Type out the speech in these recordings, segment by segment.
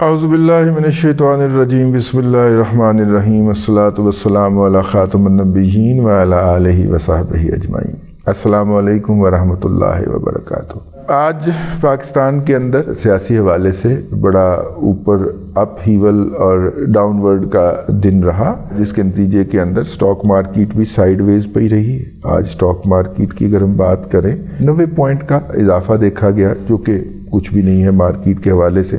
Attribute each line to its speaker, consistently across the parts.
Speaker 1: اعوذ باللہ من الشیطان الرجیم بسم اللہ الرحمن الرحیم الصلاۃ والسلام علی خاتم النبیین وعلی آلہ وصحبہ اجمعین۔ السلام علیکم ورحمۃ اللہ وبرکاتہ۔ آج پاکستان کے اندر سیاسی حوالے سے بڑا اوپر اپ ہیول اور ڈاؤن ورڈ کا دن رہا، جس کے نتیجے کے اندر سٹاک مارکیٹ بھی سائیڈ ویز پہ ہی رہی ہے۔ آج سٹاک مارکیٹ کی اگر ہم بات کریں 90 پوائنٹ کا اضافہ دیکھا گیا، جو کہ کچھ بھی نہیں ہے مارکیٹ کے حوالے سے۔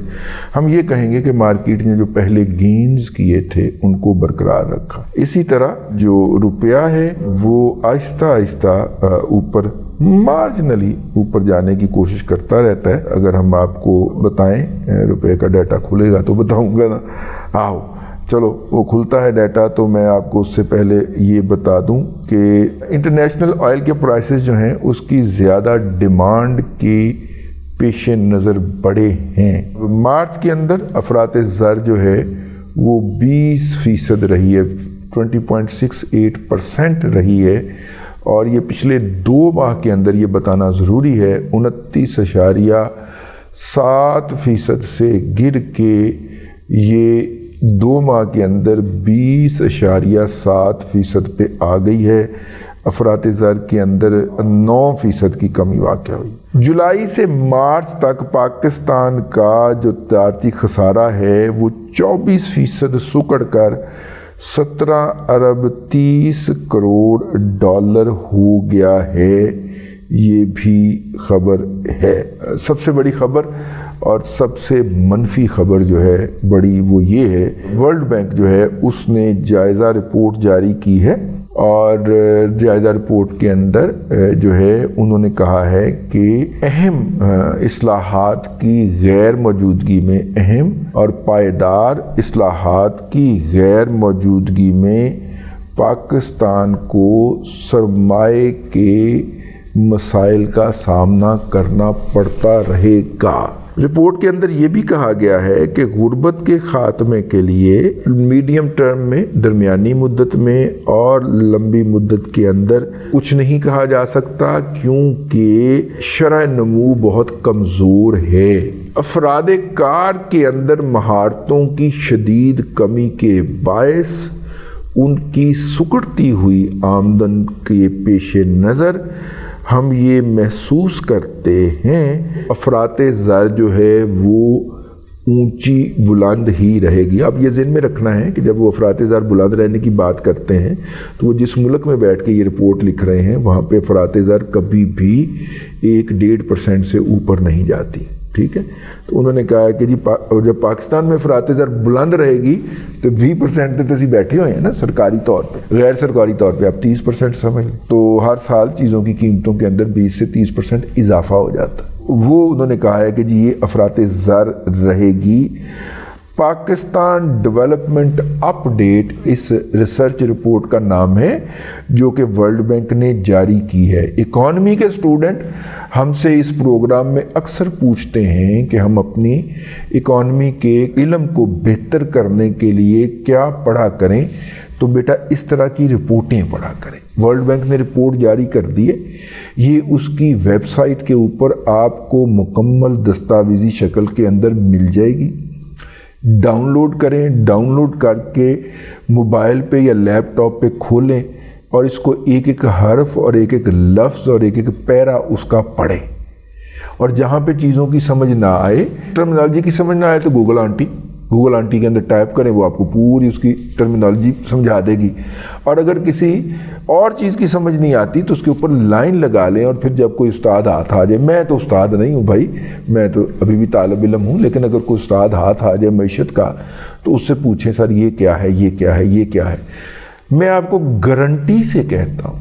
Speaker 1: ہم یہ کہیں گے کہ مارکیٹ نے جو پہلے گینز کیے تھے ان کو برقرار رکھا۔ اسی طرح جو روپیہ ہے وہ آہستہ آہستہ اوپر مارجنلی اوپر جانے کی کوشش کرتا رہتا ہے۔ اگر ہم آپ کو بتائیں، روپے کا ڈیٹا کھلے گا تو بتاؤں گا نا، آؤ چلو وہ کھلتا ہے ڈیٹا تو میں آپ کو اس سے پہلے یہ بتا دوں کہ انٹرنیشنل آئل کے پرائسز جو ہیں اس کی زیادہ ڈیمانڈ کی پیش نظر بڑے ہیں۔ مارچ کے اندر افراط زر جو ہے وہ 20% رہی ہے، 20.68% رہی ہے، اور یہ پچھلے 2 ماہ کے اندر یہ بتانا ضروری ہے 29.7% سے گر کے یہ 2 ماہ کے اندر 20.7% پہ آ گئی ہے۔ افراط زر کے اندر 9% کی کمی واقع ہوئی۔ جولائی سے مارچ تک پاکستان کا جو تجارتی خسارہ ہے وہ 24% سکڑ کر 17.30 ارب ہو گیا ہے۔ یہ بھی خبر ہے۔ سب سے بڑی خبر اور سب سے منفی خبر جو ہے بڑی وہ یہ ہے، ورلڈ بینک جو ہے اس نے جائزہ رپورٹ جاری کی ہے، اور جائزہ رپورٹ کے اندر جو ہے انہوں نے کہا ہے کہ اہم اصلاحات کی غیر موجودگی میں، اہم اور پائیدار اصلاحات کی غیر موجودگی میں پاکستان کو سرمائے کے مسائل کا سامنا کرنا پڑتا رہے گا۔ رپورٹ کے اندر یہ بھی کہا گیا ہے کہ غربت کے خاتمے کے لیے میڈیم ٹرم میں، درمیانی مدت میں اور لمبی مدت کے اندر کچھ نہیں کہا جا سکتا، کیونکہ شرح نمو بہت کمزور ہے۔ افراد کار کے اندر مہارتوں کی شدید کمی کے باعث ان کی سکڑتی ہوئی آمدن کے پیش نظر ہم یہ محسوس کرتے ہیں افراط زر جو ہے وہ اونچی بلند ہی رہے گی۔ اب یہ ذہن میں رکھنا ہے کہ جب وہ افراط زر بلند رہنے کی بات کرتے ہیں تو وہ جس ملک میں بیٹھ کے یہ رپورٹ لکھ رہے ہیں وہاں پہ افراط زر کبھی بھی 1.5% سے اوپر نہیں جاتی، ٹھیک ہے۔ تو انہوں نے کہا ہے کہ جی جب پاکستان میں افراط زر بلند رہے گی تو 20% تو اسی بیٹھے ہوئے ہیں نا سرکاری طور پہ، غیر سرکاری طور پہ آپ 30% سمجھ لیں، تو ہر سال چیزوں کی قیمتوں کے اندر 20 سے 30% اضافہ ہو جاتا ہے۔ وہ انہوں نے کہا ہے کہ جی یہ افراط زر رہے گی۔ پاکستان ڈیولپمنٹ اپ ڈیٹ اس ریسرچ رپورٹ کا نام ہے، جو کہ ورلڈ بینک نے جاری کی ہے۔ اکانومی کے اسٹوڈنٹ ہم سے اس پروگرام میں اکثر پوچھتے ہیں کہ ہم اپنی اکانومی کے علم کو بہتر کرنے کے لیے کیا پڑھا کریں، تو بیٹا اس طرح کی رپورٹیں پڑھا کریں۔ ورلڈ بینک نے رپورٹ جاری کر دی ہے، یہ اس کی ویب سائٹ کے اوپر آپ کو مکمل دستاویزی شکل کے اندر مل جائے گی۔ ڈاؤن لوڈ کریں، ڈاؤن لوڈ کر کے موبائل پہ یا لیپ ٹاپ پہ کھولیں اور اس کو ایک ایک حرف اور ایک ایک لفظ اور ایک ایک پیرا اس کا پڑھیں، اور جہاں پہ چیزوں کی سمجھ نہ آئے، ٹرمینالوجی کی سمجھ نہ آئے تو گوگل آنٹی کے اندر ٹائپ کریں، وہ آپ کو پوری اس کی ٹرمینالوجی سمجھا دے گی۔ اور اگر کسی اور چیز کی سمجھ نہیں آتی تو اس کے اوپر لائن لگا لیں، اور پھر جب کوئی استاد ہاتھ آ جائے، میں تو استاد نہیں ہوں بھائی، میں تو ابھی بھی طالب علم ہوں، لیکن اگر کوئی استاد ہاتھ آ جائے معیشت کا تو اس سے پوچھیں سر یہ کیا ہے، یہ کیا ہے، یہ کیا ہے۔ میں آپ کو گارنٹی سے کہتا ہوں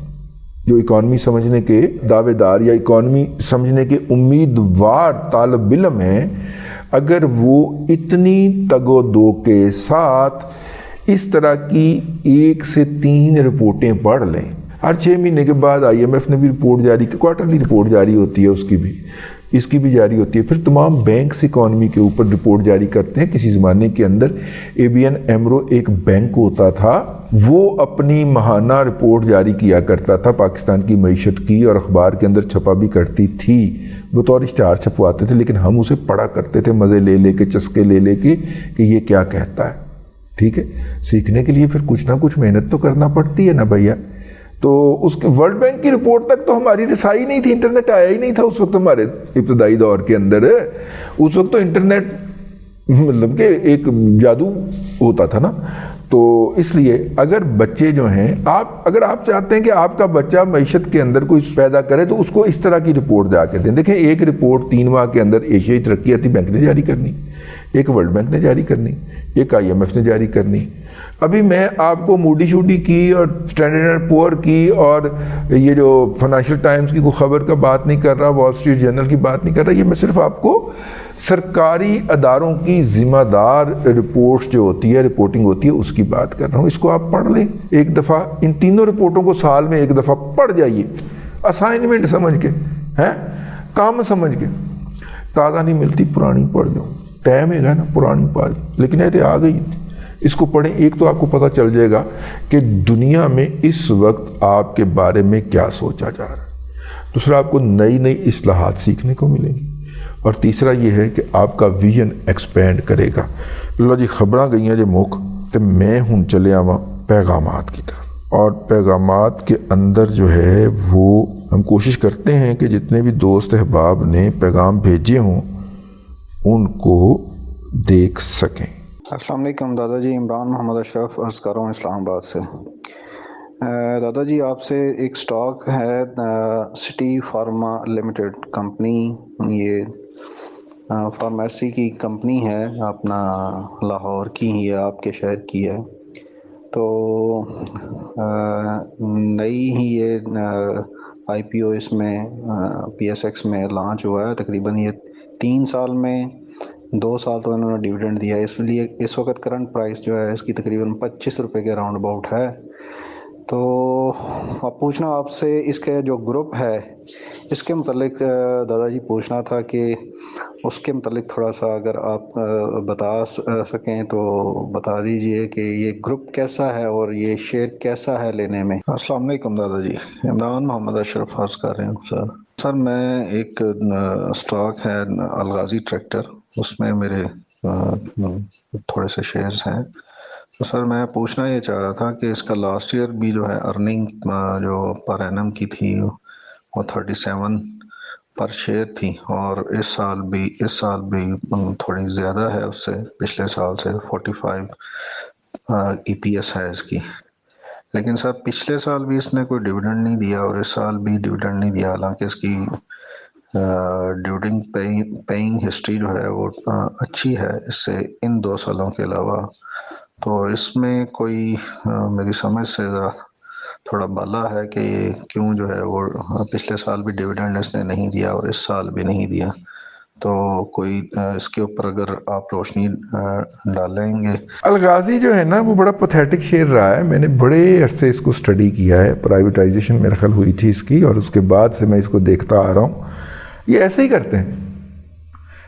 Speaker 1: جو اکانومی سمجھنے کے دعوے دار یا اکانومی سمجھنے کے امیدوار طالب علم ہیں، اگر وہ اتنی تگ و دو کے ساتھ اس طرح کی 1 سے 3 رپورٹیں پڑھ لیں، ہر 6 مہینے کے بعد IMF نے بھی رپورٹ جاری کی، کوارٹرلی رپورٹ جاری ہوتی ہے اس کی بھی، اس کی بھی جاری ہوتی ہے. پھر تمام بینکس اکانومی کے اوپر رپورٹ جاری کرتے ہیں. کسی زمانے کے اندر ABN AMRO ایک بینک ہوتا تھا, وہ اپنی ماہانہ رپورٹ جاری کیا کرتا تھا پاکستان کی معیشت کی, اور اخبار کے اندر چھپا بھی کرتی تھی, بطور اشتہار چھپواتے تھے, لیکن ہم اسے پڑھا کرتے تھے مزے لے لے کے, چسکے لے لے کے کہ یہ کیا کہتا ہے. ٹھیک ہے, سیکھنے کے لیے پھر کچھ نہ کچھ محنت تو کرنا پڑتی ہے نا بھیا. تو اس کے ورلڈ بینک کی رپورٹ تک تو ہماری رسائی نہیں تھی, انٹرنیٹ آیا ہی نہیں تھا اس وقت ہمارے ابتدائی دور کے اندر. اس وقت تو انٹرنیٹ مطلب کہ ایک جادو ہوتا تھا نا. تو اس لیے اگر بچے جو ہیں, اگر آپ چاہتے ہیں کہ آپ کا بچہ معیشت کے اندر کوئی پیدا کرے تو اس کو اس طرح کی رپورٹ جا کے دیں. دیکھیں, ایک رپورٹ 3 ماہ کے اندر ایشیائی ترقیاتی بینک نے جاری کرنی, ایک ورلڈ بینک نے جاری کرنی, ایک IMF نے جاری کرنی. ابھی میں آپ کو موڈی شوڈی کی اور اسٹینڈرڈ اینڈ پور کی اور یہ جو فائنینشیل ٹائمز کی کوئی خبر کا بات نہیں کر رہا, وال اسٹریٹ جرنل کی بات نہیں کر رہا. یہ میں صرف آپ کو سرکاری اداروں کی ذمہ دار رپورٹس جو ہوتی ہے, رپورٹنگ ہوتی ہے, اس کی بات کر رہا ہوں. اس کو آپ پڑھ لیں ایک دفعہ, ان تینوں رپورٹوں کو سال میں ایک دفعہ پڑھ جائیے, اسائنمنٹ سمجھ کے, کام سمجھ کے. تازہ نہیں ملتی, پرانی پڑھ جاؤ, ٹائم ہے نا پرانی پڑھ, لیکن ایسے آ گئی. اس کو پڑھیں, ایک تو آپ کو پتہ چل جائے گا کہ دنیا میں اس وقت آپ کے بارے میں کیا سوچا جا رہا ہے. دوسرا, آپ کو نئی نئی اصلاحات سیکھنے کو ملیں گی. اور تیسرا یہ ہے کہ آپ کا ویژن ایکسپینڈ کرے گا. اللہ جی, خبراں گئیاں جے مک تے میں ہن چلے آواں پیغامات کی طرف. اور پیغامات کے اندر جو ہے وہ ہم کوشش کرتے ہیں کہ جتنے بھی دوست احباب نے پیغام بھیجے ہوں ان کو دیکھ سکیں.
Speaker 2: السلام علیکم دادا جی, عمران محمد اشرف عرض کر رہا ہوں اسلام آباد سے. دادا جی, آپ سے ایک سٹاک ہے سٹی فارما لمیٹڈ کمپنی, یہ فارمیسی کی کمپنی ہے, اپنا لاہور کی ہی ہے, آپ کے شہر کی ہے. تو نئی ہی یہ IPO اس میں PSX میں لانچ ہوا ہے. تقریباً یہ 3 سال میں 2 سال تو انہوں نے ڈیویڈنڈ دیا ہے. اس لیے اس وقت کرنٹ پرائس جو ہے اس کی تقریباً 25 روپے کے راؤنڈ اباؤٹ ہے. تو اب پوچھنا آپ سے, اس کے جو گروپ ہے اس کے متعلق دادا جی پوچھنا تھا کہ اس کے متعلق تھوڑا سا اگر آپ بتا سکیں تو بتا دیجئے کہ یہ گروپ کیسا ہے اور یہ شیئر کیسا ہے لینے میں. السلام علیکم دادا جی, عمران محمد اشرف عرض کر رہے ہوں سر. میں ایک سٹاک ہے الغازی ٹریکٹر, اس میں میرے تھوڑے سے شیئرز ہیں. تو سر میں پوچھنا یہ چاہ رہا تھا کہ اس کا لاسٹ ایئر بھی جو ہے ارننگ جو پر اینم کی تھی وہ 37 پر شیئر تھی, اور اس سال بھی تھوڑی زیادہ ہے اس سے, پچھلے سال سے 45 EPS ہے اس کی. لیکن سر پچھلے سال بھی اس نے کوئی ڈیویڈنڈ نہیں دیا اور اس سال بھی ڈیویڈنڈ نہیں دیا, حالانکہ اس کی ڈیویڈنڈ پیئنگ ہسٹری جو ہے وہ اچھی ہے اس سے ان 2 سالوں کے علاوہ. تو اس میں کوئی میری سمجھ سے ذرا تھوڑا بالا ہے کہ کیوں جو ہے وہ پچھلے سال بھی ڈیویڈنڈ اس نے نہیں دیا اور اس سال بھی نہیں دیا. تو کوئی اس کے اوپر اگر آپ روشنی ڈالیں گے.
Speaker 1: الغازی جو ہے نا وہ بڑا پتھیٹک شیئر رہا ہے. میں نے بڑے عرصے اس کو سٹڈی کیا ہے, پرائیویٹائزیشن میرا خیال ہوئی تھی اس کی, اور اس کے بعد سے میں اس کو دیکھتا آ رہا ہوں. یہ ایسے ہی کرتے ہیں.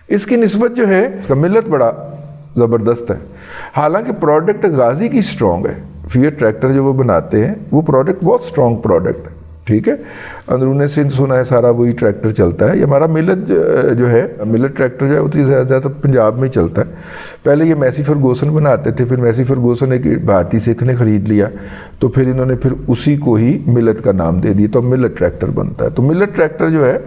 Speaker 1: اس کی نسبت جو ہے اس کا ملت بڑا زبردست ہے. حالانکہ پروڈکٹ غازی کی سٹرونگ ہے. فیٹ ٹریکٹر جو وہ بناتے ہیں وہ پروڈکٹ بہت سٹرونگ پروڈکٹ ہے. ٹھیک ہے, اندرون سندھ سنا ہے سارا وہی ٹریکٹر چلتا ہے. یہ ہمارا ملت جو ہے, ملت ٹریکٹر جو ہے وہ زیادہ پنجاب میں ہی چلتا ہے. پہلے یہ میسی فرگوسن بناتے تھے, پھر میسی فرگوسن ایک بھارتی سکھ نے خرید لیا, تو پھر انہوں نے پھر اسی کو ہی ملت کا نام دے دیا, تو ملت ٹریکٹر بنتا ہے. تو ملت ٹریکٹر جو ہے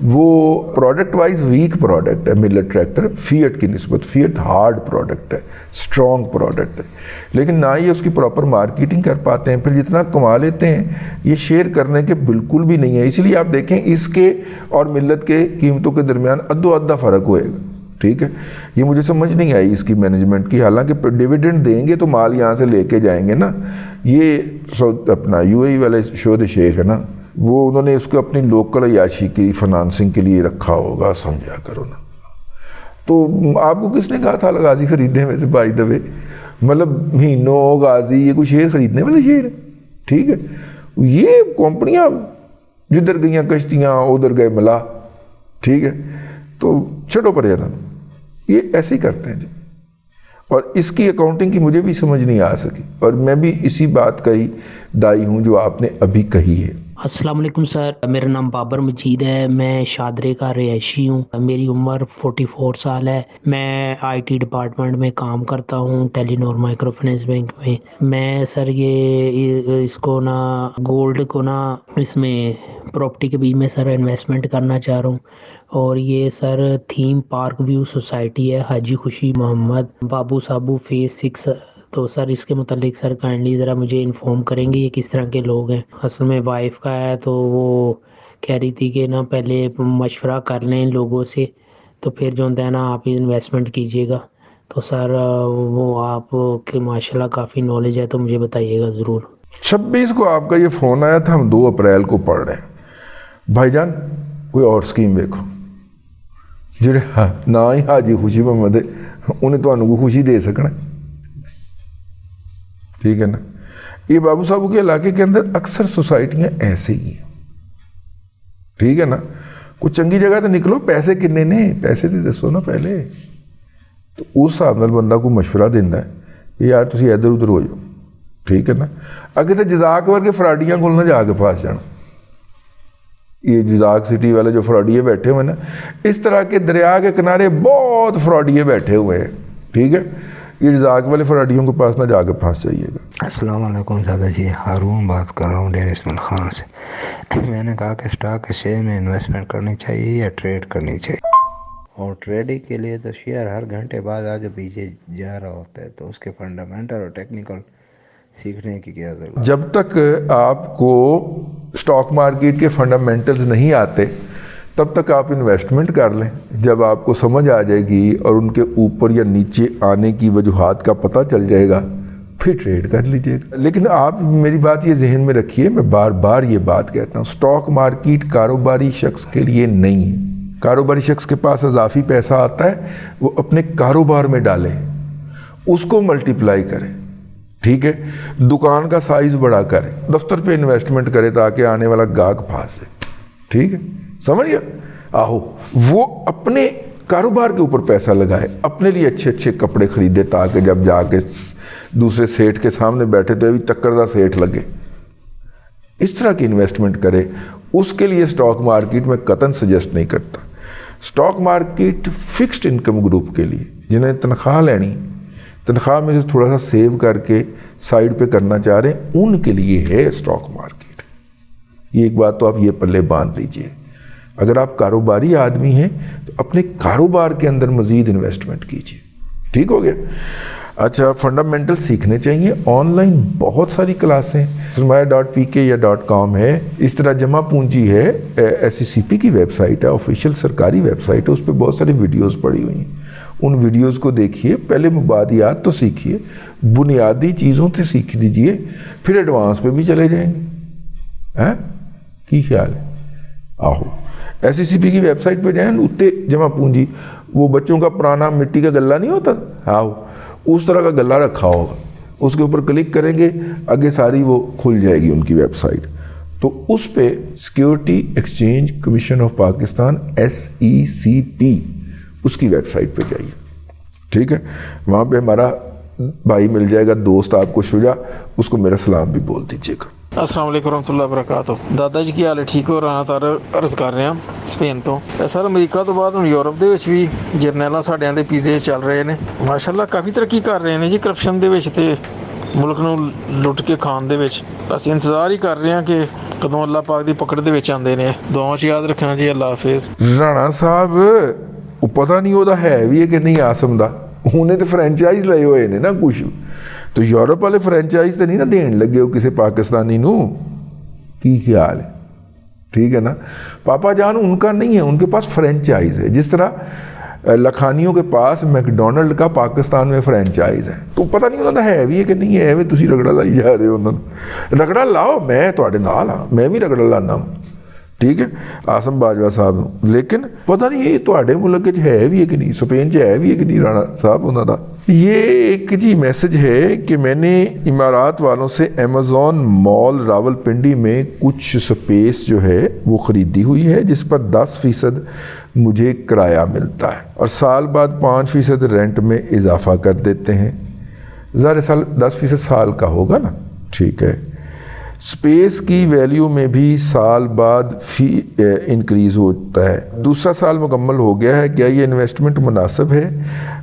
Speaker 1: وہ پروڈکٹ وائز ویک پروڈکٹ ہے ملٹ ٹریکٹر فیٹ کی نسبت. فیٹ ہارڈ پروڈکٹ ہے, سٹرونگ پروڈکٹ ہے, لیکن نہ ہی اس کی پراپر مارکیٹنگ کر پاتے ہیں. پھر جتنا کما لیتے ہیں یہ شیئر کرنے کے بالکل بھی نہیں ہے. اسی لیے آپ دیکھیں اس کے اور ملت کے قیمتوں کے درمیان ادو ادھا فرق ہوئے گا. ٹھیک ہے, یہ مجھے سمجھ نہیں آئی اس کی مینجمنٹ کی. حالانکہ ڈیویڈنڈ دیں گے تو مال یہاں سے لے کے جائیں گے نا. یہ اپنا UAE والے شود شیخ ہے نا, وہ انہوں نے اس کو اپنی لوکل عیاشی کی فنانسنگ کے لیے رکھا ہوگا, سمجھا کرو نا. تو آپ کو کس نے کہا تھا غازی خریدنے میں سے بائی دا وے, مطلب مہینوں غازی یہ کوئی شیئر خریدنے والے شیئر ہے. ٹھیک ہے, یہ کمپنیاں جدھر گئیاں کشتیاں ادھر گئے ملا. ٹھیک ہے, تو چھٹو پرے جانا, یہ ایسے ہی کرتے ہیں جی. اور اس کی اکاؤنٹنگ کی مجھے بھی سمجھ نہیں آ سکی, اور میں بھی اسی بات کا ہی دائی ہوں جو آپ نے ابھی کہی ہے.
Speaker 3: السلام علیکم سر, میرا نام بابر مجید ہے, میں شادرے کا رہائشی ہوں, میری عمر 44 سال ہے, میں آئی ٹی ڈپارٹمنٹ میں کام کرتا ہوں, ٹیلی نور مائکرو فائنانس بینک میں. میں سر یہ اس کو نا گولڈ کو نا اس میں پراپرٹی کے بیچ میں سر انویسٹمنٹ کرنا چاہ رہا ہوں, اور یہ سر تھیم پارک ویو سوسائٹی ہے, حاجی خوشی محمد بابو صابو فیز 6. تو سر اس کے متعلق سر کائنڈلی ذرا مجھے انفارم کریں گے یہ کس طرح کے لوگ ہیں. اصل میں وائف کا ہے, تو وہ کہہ رہی تھی کہ نا پہلے مشورہ کر لیں لوگوں سے, تو پھر جو ہے نا آپ انویسٹمنٹ کیجیے گا. تو سر وہ آپ کے ماشاءاللہ کافی نالج ہے, تو مجھے بتائیے گا ضرور.
Speaker 1: 26 کو آپ کا یہ فون آیا تھا, ہم 2 اپریل کو پڑھ رہے ہیں. بھائی جان کوئی اور سکیم دیکھو جڑے نہ ہی حاجی خوشی محمد انہیں تو کوئی خوشی دے سکنا, ٹھیک ہے نا. یہ بابو صاحب کے علاقے کے اندر اکثر سوسائٹیاں ایسے ہی ہیں, ٹھیک ہے نا. کچھ چنگی جگہ تو نکلو, پیسے کنے نے, پیسے تو دسو نا پہلے. تو اس حساب نال بندہ کو مشورہ دینا ہے کہ یار تسی ادھر ادھر ہو جاؤ, ٹھیک ہے نا. اگے تو جزاک ورگے فراڈیاں کول نہ جا کے پھنس جانا. یہ جزاک سٹی والے جو فراڈیے بیٹھے ہوئے نا, اس طرح کے دریا کے کنارے بہت فراڈیے بیٹھے ہوئے ہیں, ٹھیک ہے. یہ جزاک والے فراڈیوں کے پاس نہ جا کے پھنس جائیے گا.
Speaker 4: السلام علیکم دادا جی, ہارون بات کر رہا ہوں ڈیر اسماعیل خان سے. میں نے کہا کہ اسٹاک کے شیئر میں انویسٹمنٹ کرنی چاہیے یا ٹریڈ کرنی چاہیے, اور ٹریڈنگ کے لیے تو شیئر ہر گھنٹے بعد آگے پیچھے جا رہا ہوتا ہے, تو اس کے فنڈامنٹل اور ٹیکنیکل سیکھنے کی کیا ضرورت.
Speaker 1: جب تک آپ کو اسٹاک مارکیٹ کے فنڈامنٹلز نہیں آتے تب تک آپ انویسٹمنٹ کر لیں. جب آپ کو سمجھ آ جائے گی اور ان کے اوپر یا نیچے آنے کی وجوہات کا پتہ چل جائے گا, پھر ٹریڈ کر لیجئے گا. لیکن آپ میری بات یہ ذہن میں رکھیے, میں بار بار یہ بات کہتا ہوں, اسٹاک مارکیٹ کاروباری شخص کے لیے نہیں ہے. کاروباری شخص کے پاس اضافی پیسہ آتا ہے, وہ اپنے کاروبار میں ڈالے, اس کو ملٹیپلائی کرے, ٹھیک ہے. دکان کا سائز بڑا کرے, دفتر پہ انویسٹمنٹ کرے تاکہ آنے والا گاہک پھنسے, ٹھیک ہے. سمجھ گیا؟ آہو, وہ اپنے کاروبار کے اوپر پیسہ لگائے, اپنے لیے اچھے اچھے کپڑے خریدے تاکہ جب جا کے دوسرے سیٹھ کے سامنے بیٹھے تو ابھی ٹکردہ سیٹھ لگے. اس طرح کی انویسٹمنٹ کرے. اس کے لیے اسٹاک مارکیٹ میں قطعاً سجیسٹ نہیں کرتا. Stock market fixed income group کے لیے, جنہیں تنخواہ لینی, تنخواہ میں سے تھوڑا سا سیو کر کے سائڈ پہ کرنا چاہ رہے ہیں, ان کے لیے ہے اسٹاک مارکیٹ. یہ ایک بات تو آپ یہ پلے باندھ لیجئے. اگر آپ کاروباری آدمی ہیں تو اپنے کاروبار کے اندر مزید انویسٹمنٹ کیجئے, ٹھیک ہو گیا. اچھا, فنڈامنٹل سیکھنے چاہیے. آن لائن بہت ساری کلاسیں, سرمایہ.pk یا .com ہے, اس طرح جمع پونجی ہے, SECP کی ویب سائٹ ہے, آفیشیل سرکاری ویب سائٹ ہے, اس پہ بہت ساری ویڈیوز پڑی ہوئی ہیں. ان ویڈیوز کو دیکھیے, پہلے مبادیات تو سیکھیے, بنیادی چیزوں سے سیکھ دیجئے, پھر ایڈوانس پہ بھی چلے جائیں گے. کی خیال ہے؟ آہو, SECP کی ویب سائٹ پہ جائیں, اتے جمع پونجی, وہ بچوں کا پرانا مٹی کا گلہ نہیں ہوتا, آہو اس طرح کا گلہ رکھا ہوگا, اس کے اوپر کلک کریں گے, آگے ساری وہ کھل جائے گی ان کی ویب سائٹ. تو اس پہ security exchange commission of Pakistan SECP, اس کی ویب سائٹ پہ جائیے, ٹھیک ہے. وہاں پہ ہمارا بھائی مل جائے گا, دوست آپ کو شجا, اس کو میرا سلام بھی بول دیجیے گا.
Speaker 5: السلام علیکم ورحمۃ اللہ وبرکاتہ. دادا جی کی حال ہے ٹھیک ہو رہا تھا, عرض کر رہے ہیں سپین تو. سر امریکہ تو بعد ਹੁਣ ਯੂਰਪ ਦੇ ਵਿੱਚ ਵੀ ਜਰਨੈਲਾਂ ਸਾਡਿਆਂ ਦੇ ਪੀਜ਼ੇ ਚੱਲ ਰਹੇ ਨੇ, ਮਾਸ਼ਾਅੱਲਾ ਕਾਫੀ ਤਰੱਕੀ ਕਰ ਰਹੇ ਨੇ ਜੀ ਕਰਪਸ਼ਨ ਦੇ ਵਿੱਚ ਤੇ ਮੁਲਕ ਨੂੰ ਲੁੱਟ ਕੇ ਖਾਣ ਦੇ ਵਿੱਚ. ਅਸੀਂ ਇੰਤਜ਼ਾਰ ਹੀ ਕਰ ਰਹੇ ਹਾਂ ਕਿ ਕਦੋਂ ਅੱਲਾਹ ਪਾਕ ਦੀ ਪਕੜ ਦੇ ਵਿੱਚ ਆਉਂਦੇ ਨੇ. ਦੁਆਵਾਂ 'ਚ ਯਾਦ ਰੱਖਣਾ ਜੀ. ਅੱਲਾਹ ਹਾਫਿਜ਼.
Speaker 1: ਰਾਣਾ ਸਾਹਿਬ, ਉਹ ਪਤਾ ਨਹੀਂ ਉਹਦਾ ਹੈ ਵੀ ਹੈ ਕਿ ਨਹੀਂ ਆਸਮ ਦਾ, ਉਹਨੇ ਤੇ ਫਰੈਂਚਾਈਜ਼ ਲਏ ਹੋਏ ਨੇ ਨਾ ਕੁਛ, تو یورپ والے فرینچائز تو نہیں نا دین لگے ہو کسی پاکستانی نو. کی خیال ہے؟ ٹھیک ہے نا. پاپا جان ان کا نہیں ہے, ان کے پاس فرینچائز ہے, جس طرح لکھانیوں کے پاس میکڈونلڈ کا پاکستان میں فرینچائز ہے. تو پتہ نہیں ہوتا ہے بھی ہے کہ نہیں ہے, تسی رگڑا لائی جا رہے ہو. انہوں نے رگڑا لاؤ, میں تواڈے نال ہاں, میں بھی رگڑا لانا ہوں, ٹھیک ہے, آسم باجوہ صاحب نو. لیکن پتہ نہیں یہ تواڈے ملک ہے بھی ہے کہ نہیں, سپین ہے بھی ہے کہ نہیں رانا صاحب انہوں دا. یہ ایک جی میسج ہے کہ میں نے امارات والوں سے امیزون مال راولپنڈی میں کچھ سپیس جو ہے وہ خریدی ہوئی ہے، جس پر 10% مجھے کرایہ ملتا ہے اور سال بعد 5% رینٹ میں اضافہ کر دیتے ہیں۔ ظاہر سال 10% سال کا ہوگا نا، ٹھیک ہے۔ سپیس کی ویلیو میں بھی سال بعد فی انکریز ہوتا ہے۔ دوسرا سال مکمل ہو گیا ہے، کیا یہ انویسٹمنٹ مناسب ہے؟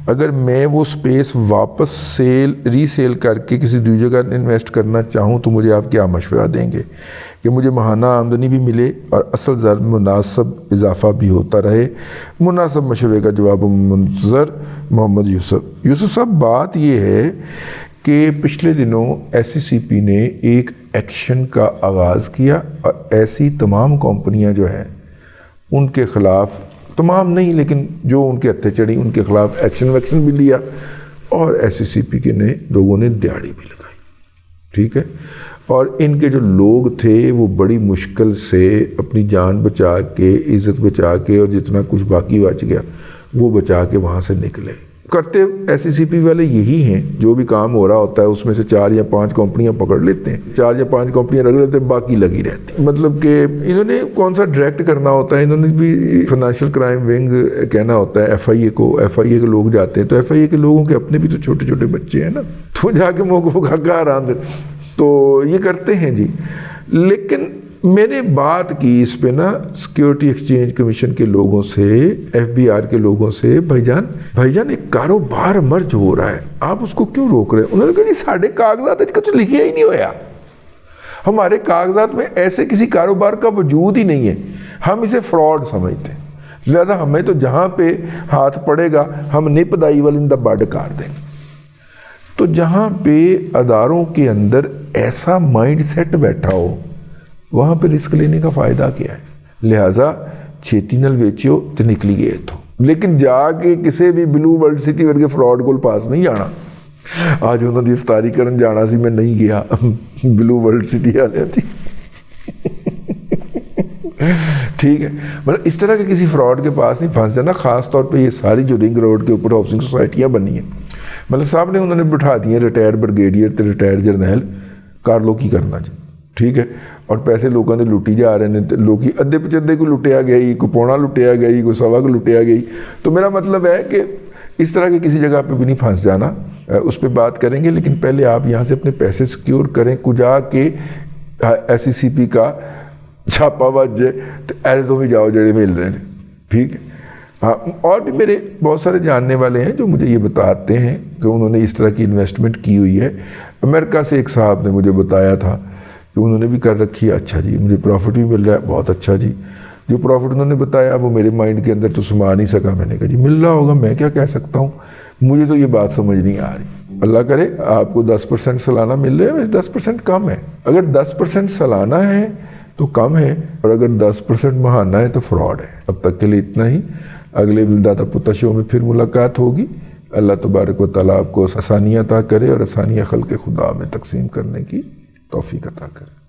Speaker 1: اگر میں وہ سپیس واپس ری سیل کر کے کسی دوسری جگہ انویسٹ کرنا چاہوں تو مجھے آپ کیا مشورہ دیں گے کہ مجھے ماہانہ آمدنی بھی ملے اور اصل زر مناسب اضافہ بھی ہوتا رہے؟ مناسب مشورے کا جواب منتظر محمد یوسف صاحب، بات یہ ہے کہ پچھلے دنوں SCCP نے ایک ایکشن کا آغاز کیا اور ایسی تمام کمپنیاں جو ہیں ان کے خلاف، تمام نہیں لیکن جو ان کے ہتھے چڑھی ان کے خلاف ایکشن بھی لیا اور SCCP کے لوگوں نے دیہڑی بھی لگائی، ٹھیک ہے۔ اور ان کے جو لوگ تھے وہ بڑی مشکل سے اپنی جان بچا کے، عزت بچا کے اور جتنا کچھ باقی بچ گیا وہ بچا کے وہاں سے نکلے۔ کرتے SCCP والے یہی ہیں، جو بھی کام ہو رہا ہوتا ہے اس میں سے 4 یا 5 کمپنیاں پکڑ لیتے ہیں، 4 یا 5 کمپنیاں رکھ لیتے ہیں، باقی لگی رہتی۔ مطلب کہ انہوں نے کون سا ڈائریکٹ کرنا ہوتا ہے، انہوں نے بھی فائنینشیل کرائم ونگ کہنا ہوتا ہے FIA کو، FIA کے لوگ جاتے ہیں تو FIA کے لوگوں کے اپنے بھی تو چھوٹے چھوٹے بچے ہیں نا، تو جا کے موقع کا آرام دے تو یہ کرتے ہیں جی۔ لیکن میں نے بات کی اس پہ نا سیکیورٹی ایکسچینج کمیشن کے لوگوں سے، FBR کے لوگوں سے، بھائی جان ایک کاروبار مرج ہو رہا ہے، آپ اس کو کیوں روک رہے ہیں؟ انہوں نے کہا جی ساڑھے کاغذات کچھ لکھیا ہی نہیں ہویا، ہمارے کاغذات میں ایسے کسی کاروبار کا وجود ہی نہیں ہے، ہم اسے فراڈ سمجھتے ہیں، لہذا ہمیں تو جہاں پہ ہاتھ پڑے گا ہم نپ دائی والندہ بڈ کار دیں گے۔ تو جہاں پہ اداروں کے اندر ایسا مائنڈ سیٹ بیٹھا ہو وہاں پہ رسک لینے کا فائدہ کیا ہے؟ لہٰذا چھیتی نل ویچیو تو نکلی گئے تو، لیکن جا کے کسی بھی بلو ورلڈ سٹی ورگے فراڈ کو پاس نہیں جانا۔ آج انہوں نے افطاری کرن جانا سی، میں نہیں گیا، بلو ورلڈ سٹی والے تھی، ٹھیک ہے۔ مطلب اس طرح کے کسی فراڈ کے پاس نہیں پھنس جانا، خاص طور پہ یہ ساری جو رنگ روڈ کے اوپر ہاؤسنگ سوسائٹیاں بنی ہیں، مطلب صاحب نے انہوں نے بٹھا دی ہیں ریٹائر بریگیڈیئر تے ریٹائر جرنیل، کار لو کی کرنا جی، ٹھیک ہے۔ اور پیسے لوگوں نے لٹی جا رہے ہیں، لوگ ادھے پچھدے کو لٹیا گئی، کو پونا لٹیا گئی، کو سوا کو لٹیا گئی۔ تو میرا مطلب ہے کہ اس طرح کے کسی جگہ پہ بھی نہیں پھنس جانا، اس پہ بات کریں گے، لیکن پہلے آپ یہاں سے اپنے پیسے سیکیور کریں، کجا کے SCCP کا چھاپا بج جائے تو ایسے تو بھی جاؤ جڑے مل رہے ہیں، ٹھیک ہے۔ ہاں، اور بھی میرے بہت سارے جاننے والے ہیں جو مجھے یہ بتاتے ہیں کہ انہوں نے اس طرح کی انویسٹمنٹ کی ہوئی ہے۔ امریکہ سے ایک صاحب نے مجھے بتایا تھا کہ انہوں نے بھی کر رکھی ہے، اچھا جی مجھے پروفٹ بھی مل رہا ہے، بہت اچھا جی۔ جو پروفٹ انہوں نے بتایا وہ میرے مائنڈ کے اندر تو سما نہیں سکا، میں نے کہا جی مل رہا ہوگا، میں کیا کہہ سکتا ہوں، مجھے تو یہ بات سمجھ نہیں آ رہی۔ اللہ کرے آپ کو 10% سالانہ مل رہے ہیں، 10% کم ہے، اگر 10% سالانہ ہے تو کم ہے، اور اگر 10% ماہانہ ہے تو فراڈ ہے۔ اب تک کے لیے اتنا ہی، اگلے دادا پوتا شو میں پھر ملاقات ہوگی۔ اللہ تبارک و تعالیٰ آپ کو آسانیاں عطا کرے اور آسانیاں خلق خدا میں تقسیم کرنے کی توفیق عطا کرے۔